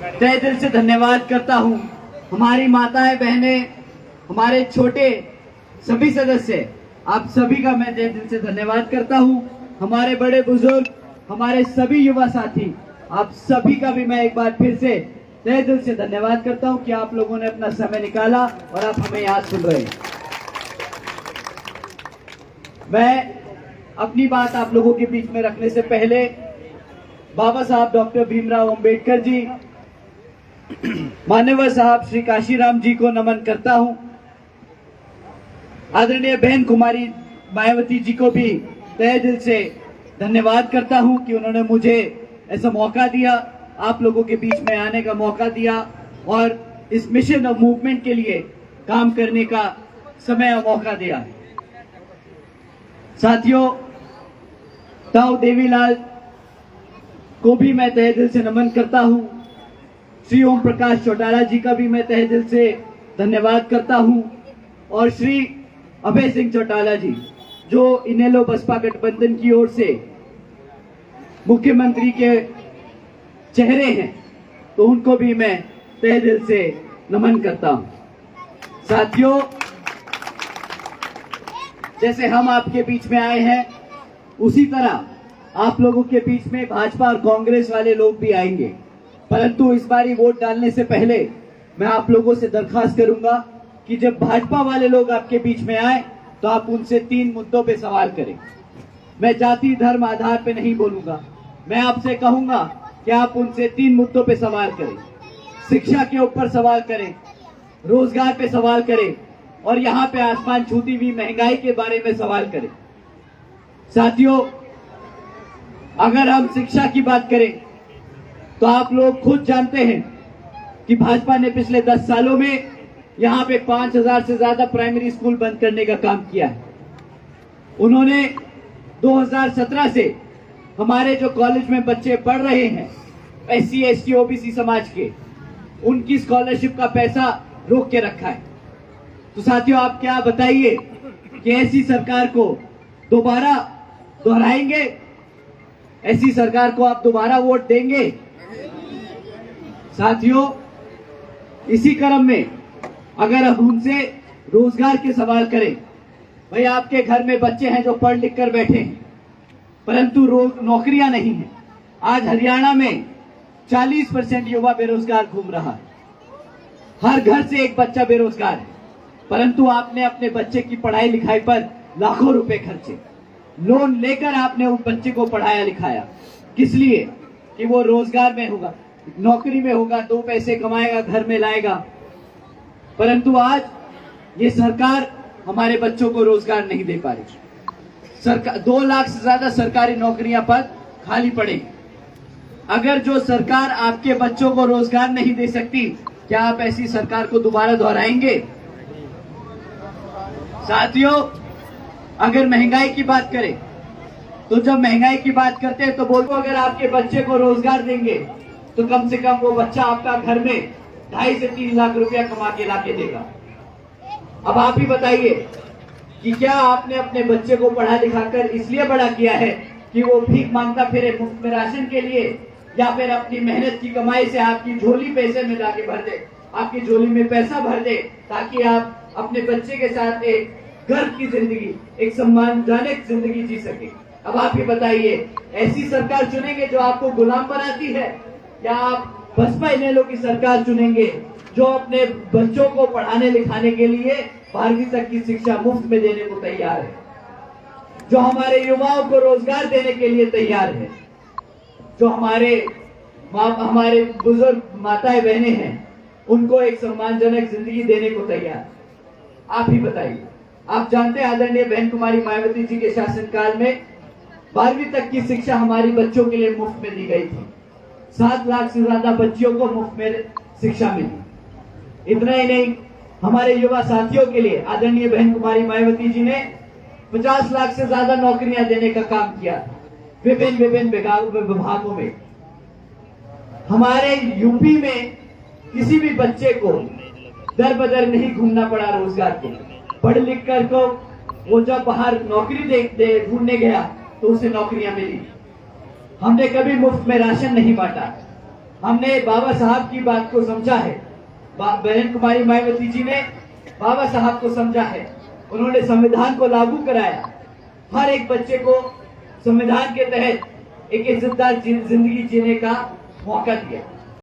तहे दिल से धन्यवाद करता हूँ। हमारी माताएं, बहनें, हमारे छोटे सभी सदस्य, आप सभी का मैं तहे दिल से धन्यवाद करता हूँ। हमारे बड़े बुजुर्ग, हमारे सभी युवा साथी, आप सभी का भी मैं एक बार फिर से तहे दिल से धन्यवाद करता हूँ कि आप लोगों ने अपना समय निकाला और आप हमें यहाँ सुन रहे हैं। मैं अपनी बात आप लोगों के बीच में रखने से पहले बाबा साहब डॉक्टर भीमराव अंबेडकर जी, मान्यवर साहब श्री काशीराम जी को नमन करता हूं। आदरणीय बहन कुमारी मायावती जी को भी तहे दिल से धन्यवाद करता हूं कि उन्होंने मुझे ऐसा मौका दिया, आप लोगों के बीच में आने का मौका दिया और इस मिशन ऑफ मूवमेंट के लिए काम करने का समय और मौका दिया। साथियों, ताऊ देवीलाल को भी मैं तहे दिल से नमन करता हूं। श्री ओम प्रकाश चौटाला जी का भी मैं तहे दिल से धन्यवाद करता हूं और श्री अभय सिंह चौटाला जी, जो इनेलो बसपा गठबंधन की ओर से मुख्यमंत्री के चेहरे हैं, तो उनको भी मैं तहे दिल से नमन करता हूं। साथियों, जैसे हम आपके बीच में आए हैं, उसी तरह आप लोगों के बीच में भाजपा और कांग्रेस वाले लोग भी आएंगे। परंतु इस बारी वोट डालने से पहले मैं आप लोगों से दरखास्त करूंगा कि जब भाजपा वाले लोग आपके बीच में आए तो आप उनसे 3 मुद्दों पे सवाल करें। मैं जाति धर्म आधार पे नहीं बोलूंगा, मैं आपसे कहूंगा कि आप उनसे 3 मुद्दों पे सवाल करें। शिक्षा के ऊपर सवाल करें, रोजगार पे सवाल करें और यहाँ पे आसमान छूती हुई महंगाई के बारे में सवाल करें। साथियों, अगर हम शिक्षा की बात करें तो आप लोग खुद जानते हैं कि भाजपा ने पिछले 10 सालों में यहाँ पे 5000 से ज्यादा प्राइमरी स्कूल बंद करने का काम किया है। उन्होंने 2017 से हमारे जो कॉलेज में बच्चे पढ़ रहे हैं SC ST OBC समाज के, उनकी स्कॉलरशिप का पैसा रोक के रखा है। तो साथियों, आप क्या बताइए कि ऐसी सरकार को दोबारा दोहराएंगे? ऐसी सरकार को आप दोबारा वोट देंगे? साथियों, इसी क्रम में अगर हम उनसे रोजगार के सवाल करें, भाई आपके घर में बच्चे हैं जो पढ़ लिख कर बैठे हैं परंतु नौकरियां नहीं है। आज हरियाणा में 40% युवा बेरोजगार घूम रहा है। हर घर से एक बच्चा बेरोजगार है, परंतु आपने अपने बच्चे की पढ़ाई लिखाई पर लाखों रुपए खर्चे, लोन लेकर आपने उस बच्चे को पढ़ाया लिखाया। किस लिए? कि वो रोजगार में होगा, नौकरी में होगा, 2 पैसे कमाएगा, घर में लाएगा। परंतु आज ये सरकार हमारे बच्चों को रोजगार नहीं दे पा रही। सरकार 2 लाख से ज्यादा सरकारी नौकरियां पद खाली पड़े। अगर जो सरकार आपके बच्चों को रोजगार नहीं दे सकती, क्या आप ऐसी सरकार को दोबारा दोहराएंगे? साथियों, अगर महंगाई की बात करें तो जब महंगाई की बात करते हैं तो बोलते अगर आपके बच्चे को रोजगार देंगे तो कम से कम वो बच्चा आपका घर में 2.5 से 3 लाख रुपया कमा के लाके देगा। अब आप ही बताइए कि क्या आपने अपने बच्चे को पढ़ा लिखाकर इसलिए बड़ा किया है कि वो भीख मांगता फिरे मुफ्त में राशन के लिए, या फिर अपनी मेहनत की कमाई से आपकी झोली पैसे में जाके भर दे, आपकी झोली में पैसा भर दे ताकि आप अपने बच्चे के साथ एक गर्व की जिंदगी, एक सम्मानजनक जिंदगी जी सके? अब आप ही बताइए, ऐसी सरकार चुनेंगे जो आपको गुलाम बनाती है, या आप बसपा इनेलो की सरकार चुनेंगे जो अपने बच्चों को पढ़ाने लिखाने के लिए 12वीं तक की शिक्षा मुफ्त में देने को तैयार है, जो हमारे युवाओं को रोजगार देने के लिए तैयार है, जो हमारे बुजुर्ग माताएं बहनें हैं उनको एक सम्मानजनक जिंदगी देने को तैयार? आप ही बताइए। आप जानते हैं आदरणीय बहन कुमारी मायावती जी के शासनकाल में 12वीं तक की शिक्षा हमारी बच्चों के लिए मुफ्त में दी गई थी। 7 लाख से ज्यादा बच्चियों को मुफ्त में शिक्षा मिली। इतना ही नहीं, हमारे युवा साथियों के लिए आदरणीय बहन कुमारी मायावती जी ने 50 लाख से ज्यादा नौकरियां देने का काम किया विभिन्न विभागों में। हमारे यूपी में किसी भी बच्चे को दर बदर नहीं घूमना पड़ा रोजगार के। पढ़ लिख कर को वो जब बाहर नौकरी ढूंढने गया तो उसे नौकरियां मिली। हमने कभी मुफ्त में राशन नहीं बांटा, हमने बाबा साहब की बात को समझा है। बहन कुमारी मायावती जी ने बाबा साहब को समझा है। उन्होंने संविधान को लागू कराया, हर एक बच्चे को संविधान के तहत एक इज्जतदार जिंदगी जीने का मौका दिया।